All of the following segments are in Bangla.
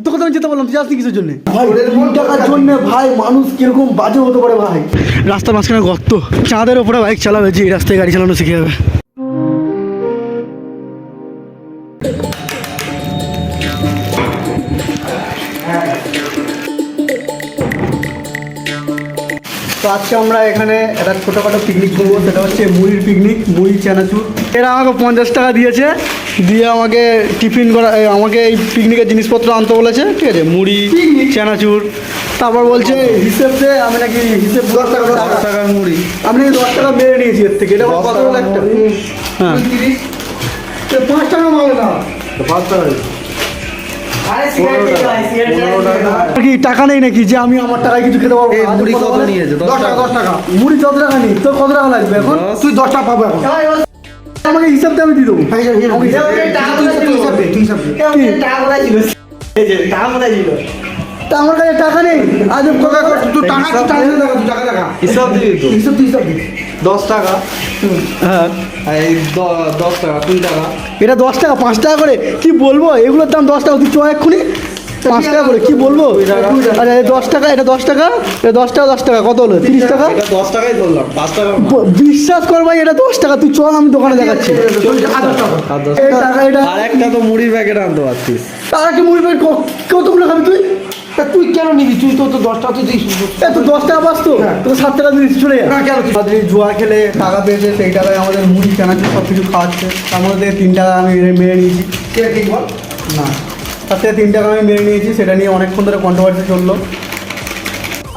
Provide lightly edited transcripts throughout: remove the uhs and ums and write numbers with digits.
তোকে তো আমি যেতে বললাম, তুই আসলি কিসের জন্য? ভাই 3 টাকার জন্য ভাই মানুষ কিরকম বাজে হতে পারে ভাই। রাস্তার মাঝখানে গর্ত, চাঁদের ওপরে বাইক চালাবে, যে এই রাস্তায় গাড়ি চালানো শিখে যাবে। তো আজকে আমরা এখানে একটা ছোটোখাটো পিকনিক করবো, সেটা হচ্ছে মুড়ির পিকনিক, মুড়ি চানাচুর। এরা আমাকে 50 টাকা দিয়েছে, দিয়ে আমাকে টিফিন করা, আমাকে এই পিকনিকের জিনিসপত্র আনতে বলেছে, ঠিক আছে, মুড়ি চানাচুর। তারপর বলছে হিসেব দে, আমি নাকি হিসেব 10 টাকার মুড়ি, আমি নাকি 10 টাকা মেরে নিয়েছি এর থেকে। এটা কত বলে একটা? হ্যাঁ 5 টাকা মাল না, 5 টাকা কি টাকা নেই নাকি যে আমি আমার টাকায় কিছু খেতে পারবো? মুড়ি কত নিয়েছে? 10 টাকা। 10 টাকা মুড়ি 10 টাকা নেই, তোর কত টাকা লাগবে এখন? তুই 10 টাকা পাবো এখন, আমাকে হিসাব দিয়ে আমি দিয়ে দেবো। তা আমার কাছে টাকা নেই, আজ হিসাব দিবি তো? হিসাব 10 টাকা। হ্যাঁ এই 10 টাকা 3 টাকা, এটা 10 টাকা 5 টাকা করে কি বলবো? এগুলোর দাম 10 টাকা, তুই চ এক্ষুনি 5 টাকা করে কি বলবো? আরে 10 টাকা, এটা 10 টাকা, এটা 10 টাকা, 10 টাকা কত হলো? 30 টাকা। এটা 10 টাকাই ধরলাম, 5 টাকা বিশ্বাস কর ভাই, এটা 10 টাকা। তুই চল, আমি দোকানে দেখাচ্ছি। আর একটা তো মুড়ির প্যাকেট আনতে পারছিস, আর একটা মুড়ির প্যাকেট কতগুলো খাবি তুই? তুই কেন নিবি? তুই তো 10 টাকা, তুই তুই 10 টাকা পাস তো, তোকে 7 টাকা দিয়ে চলে যা। কেন জুয়া খেলে টাকা পেয়েছে, সেই টাকায় আমাদের মুড়ি চানাচুর সব কিছু খাওয়াচ্ছে। তার মধ্যে 3 টাকা আমি মেরে নিয়েছি। ঠিক বল না, তার থেকে 3 টাকা আমি মেরে নিয়েছি, সেটা নিয়ে অনেকক্ষণ ধরে কন্ট্রোভার্সি চললো।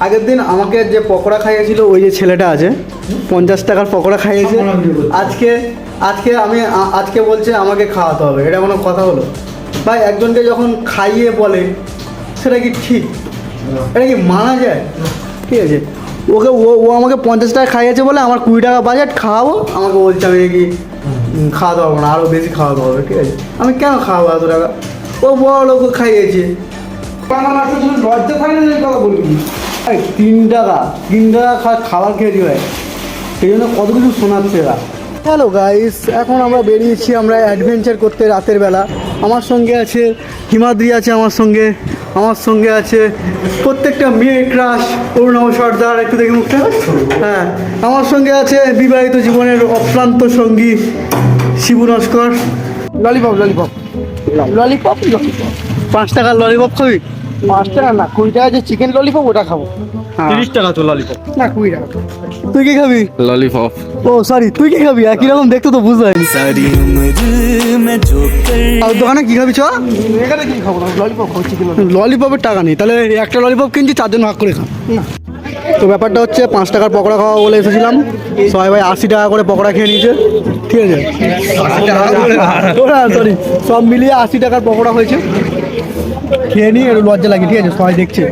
আগের দিন আমাকে যে পকোড়া খাইয়েছিল ওই যে ছেলেটা আছে, 50 টাকার পকোড়া খাইয়েছে। আজকে বলছে আমাকে খাওয়াতে হবে। এটা কোনো কথা হলো ভাই? একজনকে যখন খাইয়ে বলে সেটা কি ঠিক? এটা কি মানা যায়? ঠিক আছে, ওকে ও আমাকে 50 টাকা খাইয়েছে বলে আমার 20 টাকা বাজেট, খাওয়াবো, আমাকে বলছে আমি কি খাওয়াতে পারবো না, আরও বেশি খাওয়াতে হবে। ঠিক আছে, আমি কেন খাওয়াবো এত টাকা? ও বড় লোক খাইয়েছে, লজ্জা থাকে না কথা বলবি? 3 টাকা খাবার খেয়েছি ভাই, সেই জন্য কত কিছু শোনাচ্ছে এরা। হ্যালো গাইস, এখন আমরা বেরিয়েছি আমরা অ্যাডভেঞ্চার করতে রাতের বেলা। আমার সঙ্গে আছে হিমাদ্রি, আছে আমার সঙ্গে আছে প্রত্যেকটা মেয়ে ক্রাশ অরুণাভ সর্দার, একটু দেখি মুখটা। হ্যাঁ, আমার সঙ্গে আছে বিবাহিত জীবনের অক্লান্ত সঙ্গী শিবু নস্কর। ললিপপ 5 টাকার ললিপপ খাবি? 5 টাকা না, 20 টাকা যে চিকেন ললিপপ ওটা খাবো। 30 টাকা তো ললিপপ না, 20 টাকা। তুই কি খাবি? ললিপপ। ও সরি, তুই কি খাবি? একই রকম দেখতে তো বুঝতে পারি। দোকানে কি খাবি? চ এখানে কি খাবো? ললিপপ খাবো, চিকেন ললিপপের টাকা নেই, তাহলে একটা ললিপপ কিনছি, 4 জন ভাগ করে খা। তো ব্যাপারটা হচ্ছে 5 টাকার পকোড়া খাওয়া বলে এসেছিলাম, সবাই ভাই 80 টাকা করে পকোড়া খেয়ে নিয়েছে। ঠিক আছে, সরি, সব মিলিয়ে 80 টাকার পকোড়া হয়েছে। খেয়ে নিয়ে একটু লজ্জা লাগে, ঠিক আছে, সবাই দেখছে।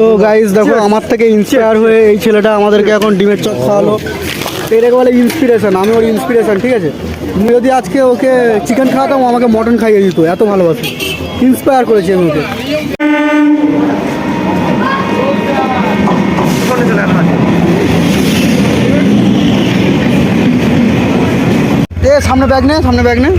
তো গাইস দেখো, আমার থেকে ইন্সপায়ার হয়ে এই ছেলেটা আমাদেরকে এখন ডিমের চপ খাওয়ালো। এটাকে বলে ইন্সপিরেশন, আমি ওর ইন্সপিরেশন। ঠিক আছে, আমি যদি আজকে ওকে চিকেন খাওয়াতাম, আমাকে মটন খাইয়ে দিত, এত ভালোবাসে, ইন্সপায়ার করেছি আমি ওকে। সামনে ব্যাগ নে,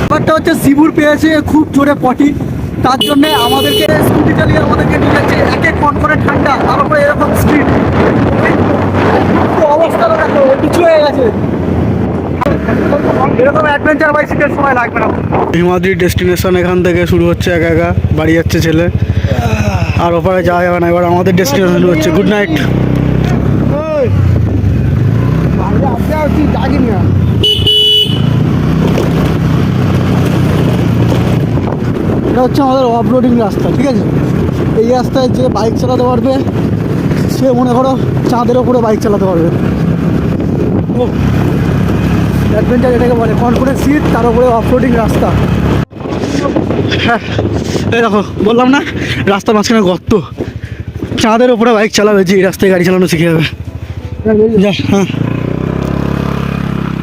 ব্যাপারটা হচ্ছে শিবুর পেয়েছে খুব জোরে পটি, তার জন্য আমাদেরকে স্কুটি চালিয়ে আমাদেরকে নিয়ে যাচ্ছে এক ফোন করে ঠান্ডা, তারপরে এরকম স্পিড, অবস্থাটা দেখো কিছু হয়ে গেছে। এরকম অ্যাডভেঞ্চার বাইসিকের সময় লাগবে না। হিমাদ্রি ডেস্টিনেশন এখান থেকে শুরু হচ্ছে, একা বাড়ি যাচ্ছে ছেলে, আর ওপারে যাওয়া যাবে না। এবার আমাদের ডেস্টিনেশন শুরু হচ্ছে। Good night. এটা হচ্ছে আমাদের অফরোডিং রাস্তা। ঠিক আছে, এই রাস্তায় যে বাইক চালাতে পারবে সে মনে করো চাঁদের ওপরে বাইক চালাতে পারবে। ও অ্যাডভেঞ্চার এটাকে বলে, কনফিডেন্স সিট, তার উপরে অফরোডিং রাস্তা। হ্যাঁ, এই দেখো বললাম না, রাস্তার মাঝখানে গর্ত, চাঁদের ওপরে বাইক চালাবে, যে এই রাস্তায় গাড়ি চালানো শিখে যাবে। হ্যাঁ,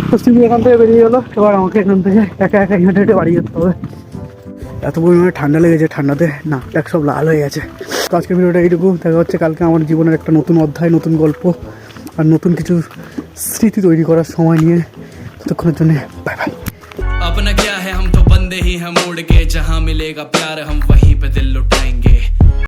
তো শিবু এখান থেকে বেরিয়ে গেলো, এবার আমাকে এখান থেকে একা হেঁটে বাড়ি যেতে হবে। এত পরিমাণে ঠান্ডা লেগেছে, ঠান্ডাতে নাকটাক সব লাল হয়ে গেছে। তো আজকের ভিডিওটা এইটুকু, দেখা হচ্ছে কালকে আমার জীবনের একটা নতুন অধ্যায়, নতুন গল্প। আর নতুন কিছু স্মৃতি তৈরি করার সময় নিয়ে। ততক্ষণের জন্য বাই বাই। अपना क्या है हम तो बंदे ही हम उड़ के जहाँ मिलेगा प्यार हम वहीं पे दिल लुटाएंगे।